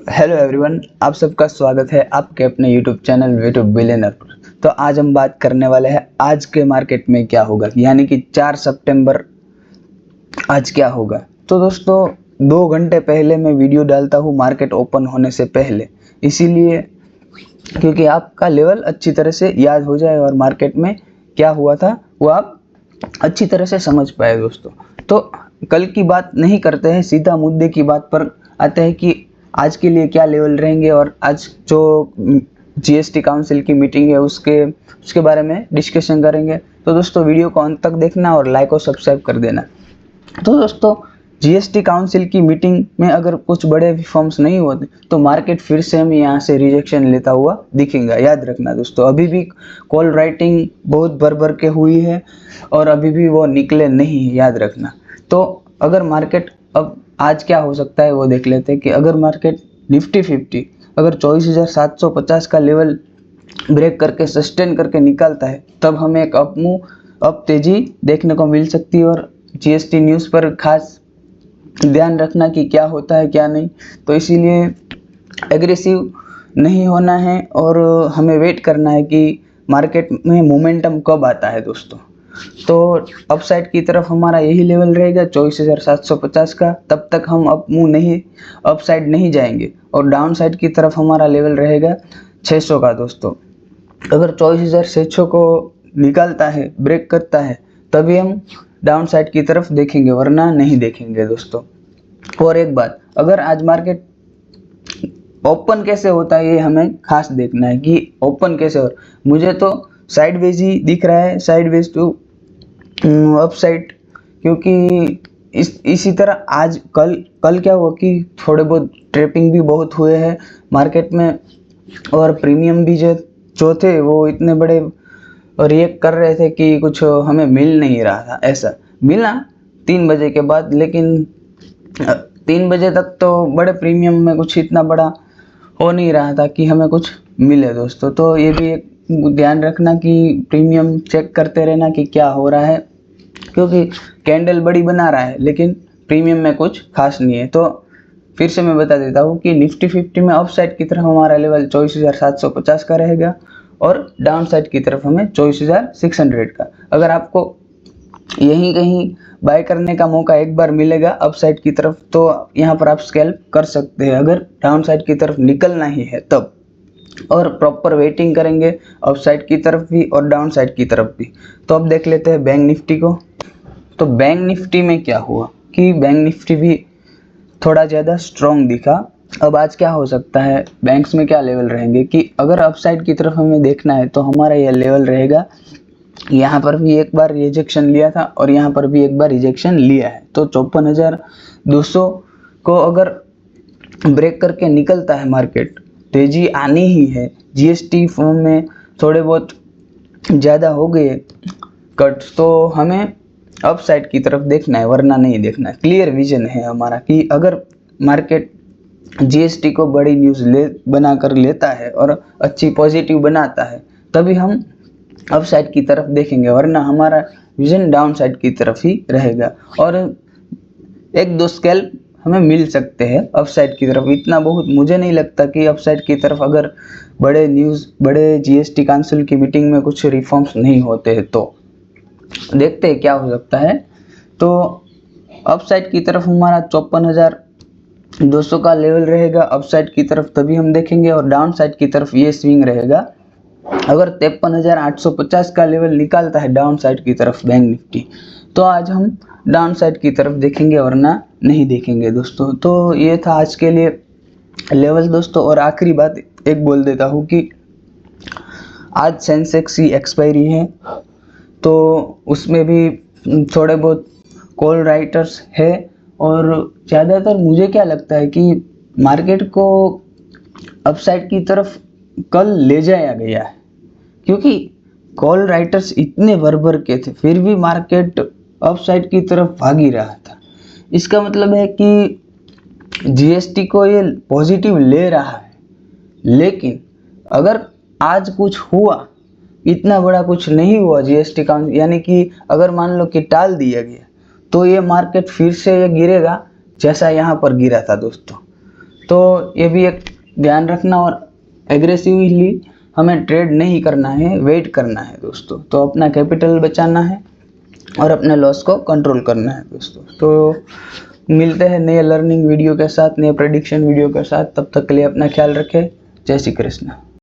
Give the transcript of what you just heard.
Hello everyone, आप सबका स्वागत है आपके अपने YouTube channel Way to Billionaire पर। तो आज हम बात करने वाले हैं आज के मार्केट में क्या होगा, यानी कि 4 सितंबर आज क्या होगा। तो दोस्तों 2 घंटे पहले मैं वीडियो डालता हूँ मार्केट ओपन होने से पहले, इसीलिए क्योंकि आपका लेवल अच्छी तरह से याद हो जाए और मार्केट में क्या हुआ था वो आप अच्छी तरह से समझ पाए। दोस्तों तो कल की बात नहीं करते हैं, सीधा मुद्दे की बात पर आते हैं कि आज के लिए क्या लेवल रहेंगे और आज जो जीएसटी काउंसिल की मीटिंग है उसके बारे में डिस्कशन करेंगे। तो दोस्तों वीडियो को अंत तक देखना और लाइक और सब्सक्राइब कर देना। तो दोस्तों जीएसटी काउंसिल की मीटिंग में अगर कुछ बड़े रिफॉर्म्स नहीं होते तो मार्केट फिर से हमें यहाँ से रिजेक्शन लेता हुआ दिखेगा। याद रखना दोस्तों, अभी भी कॉल राइटिंग बहुत भर भर के हुई है और अभी भी वो निकले नहीं है, याद रखना। तो अगर मार्केट अब आज क्या हो सकता है वो देख लेते हैं कि अगर मार्केट निफ्टी 50 अगर 24,750 का लेवल ब्रेक करके सस्टेन करके निकालता है तब हमें एक अप तेजी देखने को मिल सकती है। और जीएसटी न्यूज़ पर खास ध्यान रखना कि क्या होता है क्या नहीं, तो इसीलिए एग्रेसिव नहीं होना है और हमें वेट करना है कि मार्केट में मोमेंटम कब आता है दोस्तों। तो अपसाइड की तरफ हमारा यही लेवल रहेगा 24,750 का, तब तक हम अपसाइड नहीं जाएंगे। और डाउन साइड की तरफ हमारा लेवल रहेगा 600 का दोस्तों। अगर 24,600 को निकालता है, ब्रेक करता है, तभी हम डाउन साइड की तरफ देखेंगे, वरना नहीं देखेंगे दोस्तों। और एक बात, अगर आज मार्केट ओपन कैसे होता है ये हमें खास देखना है कि ओपन कैसे हो। मुझे तो साइडवेज ही दिख रहा है, साइडवेज टू अपसाइड, क्योंकि इसी तरह आज कल क्या हुआ कि थोड़े बहुत ट्रेपिंग भी बहुत हुए हैं मार्केट में और प्रीमियम भी जो थे वो इतने बड़े रिएक्ट कर रहे थे कि कुछ हमें मिल नहीं रहा था। ऐसा मिला 3 बजे के बाद, लेकिन 3 बजे तक तो बड़े प्रीमियम में कुछ इतना बड़ा हो नहीं रहा था कि हमें कुछ मिले दोस्तों। तो ये भी एक ध्यान रखना कि प्रीमियम चेक करते रहना कि क्या हो रहा है, क्योंकि कैंडल बड़ी बना रहा है लेकिन प्रीमियम में कुछ खास नहीं है। तो फिर से मैं बता देता हूँ कि निफ्टी 50 में अपसाइड की तरफ हमारा लेवल 24,750 का रहेगा और डाउन साइड की तरफ हमें 24,600 का। अगर आपको यहीं कहीं बाय करने का मौका एक बार मिलेगा अपसाइड की तरफ तो यहाँ पर आप स्कैल्प कर सकते हैं, अगर डाउन साइड की तरफ निकलना ही है तब। और प्रॉपर वेटिंग करेंगे अपसाइड की तरफ भी और डाउन साइड की तरफ भी। तो अब देख लेते हैं बैंक निफ्टी को। तो बैंक निफ्टी में क्या हुआ कि बैंक निफ्टी भी थोड़ा ज़्यादा स्ट्रॉन्ग दिखा। अब आज क्या हो सकता है, बैंक्स में क्या लेवल रहेंगे कि अगर अपसाइड की तरफ हमें देखना है तो हमारा यह लेवल रहेगा, यहाँ पर भी एक बार रिजेक्शन लिया था और यहाँ पर भी एक बार रिजेक्शन लिया है। तो 54,200 को अगर ब्रेक करके निकलता है मार्केट, तेजी आनी ही है। जीएसटी फॉर्म में थोड़े बहुत ज़्यादा हो गए कट, तो हमें अपसाइड की तरफ देखना है, वरना नहीं देखना है। क्लियर विजन है हमारा कि अगर मार्केट जीएसटी को बड़ी न्यूज़ बना कर लेता है और अच्छी पॉजिटिव बनाता है तभी हम अपसाइड की तरफ देखेंगे, वरना हमारा विजन डाउन साइड की तरफ ही रहेगा। और 1-2 स्कैल्प हमें मिल सकते हैं अपसाइड की तरफ, इतना बहुत मुझे नहीं लगता कि अपसाइड की तरफ अगर बड़े जीएसटी काउंसिल की मीटिंग में कुछ रिफॉर्म्स नहीं होते हैं तो देखते हैं क्या हो सकता है। तो अपसाइड की तरफ हमारा 54,200 का लेवल रहेगा अपसाइड की तरफ, तभी हम देखेंगे। और डाउन साइड की तरफ ये स्विंग रहेगा अगर 53,850 का लेवल निकालता है डाउन साइड की तरफ बैंक निफ्टी, तो आज हम डाउन साइड की तरफ देखेंगे, वरना नहीं देखेंगे दोस्तों। तो ये था आज के लिए लेवल दोस्तों। और आखिरी बात एक बोल देता हूँ कि आज सेंसेक्स की एक्सपायरी है, तो उसमें भी थोड़े बहुत कॉल राइटर्स है और ज़्यादातर मुझे क्या लगता है कि मार्केट को अपसाइड की तरफ कल ले जाया गया है, क्योंकि कॉल राइटर्स इतने भर के थे फिर भी मार्केट अपसाइड की तरफ भाग ही रहा था। इसका मतलब है कि जीएसटी को ये पॉजिटिव ले रहा है, लेकिन अगर आज कुछ हुआ, इतना बड़ा कुछ नहीं हुआ जीएसटी का, यानी कि अगर मान लो कि टाल दिया गया तो ये मार्केट फिर से ये गिरेगा जैसा यहाँ पर गिरा था दोस्तों। तो ये भी एक ध्यान रखना। और एग्रेसिवली हमें ट्रेड नहीं करना है, वेट करना है दोस्तों। तो अपना कैपिटल बचाना है और अपने लॉस को कंट्रोल करना है दोस्तों। तो मिलते हैं नए लर्निंग वीडियो के साथ, नए प्रेडिक्शन वीडियो के साथ। तब तक के लिए अपना ख्याल रखें। जय श्री कृष्ण।